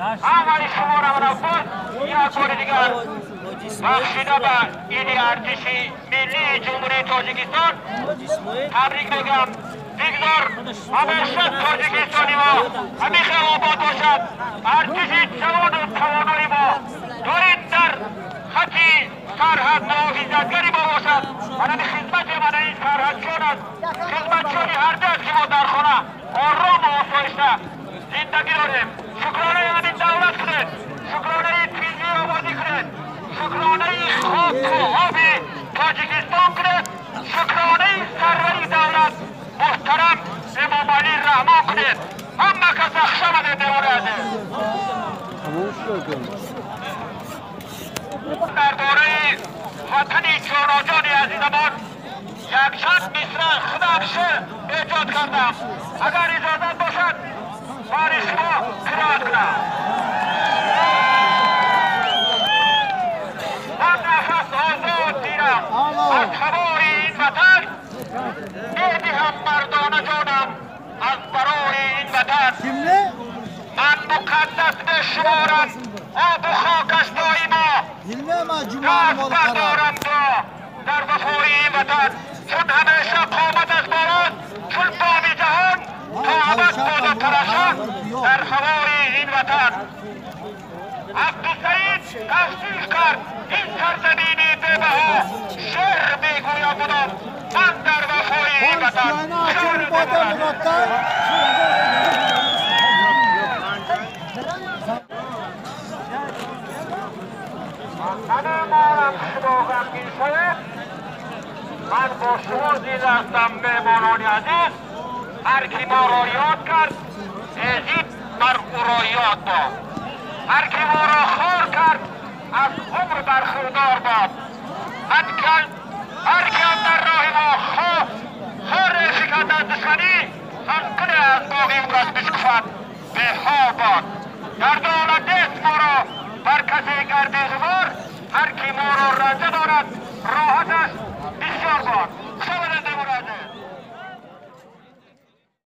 همه شما را منفرد یک بار دیگر بخشیده به این ارتش ملی جمهوری تاجیکستان تبریک میگم. دیگزار همیشه تاجیکستانی ما همیشه آباد باشد. ارتش جوان و توانای ما دارید در خطی سرحد محافظتگری ما باشد. من همی خدمت من این سرحدشان است. خدمتشانی هر دست که ما در خانه آرام و آسایشته زندگی داریم. شکرانه همین دولت کنید، شکرانه تیزی آبادی کنید، شکرانه خاک و آب تاجیکستان کنید، شکرانه سروری دولت محترم امام علی رحمان کنید. همه کس اخشمده دیوانه عزیز در دوره وطنی جاناجان عزیزمان یک چند مصرع خودم شعر ایجاد کردم. اگر اجازت باشد برای شما قرائت کنم. من نفس آزاد گیرم از هوای این وطن، میدهم مردانه جانم از برای این وطن. من مقدس بشمارم آب و خاکش دایما، دست بردارم در وفای این وطن. چون همیشه قامتش بالاست، چون بام جهان تا ابد باد و پرشان در هوای این وطن. عبدالسعید تصدیق کرد این سرزمین بهبها، شعر میگویم بودم من در وفای این وطن. شعر مارم شما غمگین شده. من با شما زیده هستم مهمانان عزیز. هر کی ما را یاد کرد ازید بر او را یاد باد. هر کی ما را خار کرد از عمر برخوردار باد. هر کی در راه ما خار شکند از دشمنی، انقل از باقی او کس بشکفد به ها باد. در دولت دست ما را بر کسی گردی غبار، هر کی ما را رنجه دارد راحتش بسیار باد.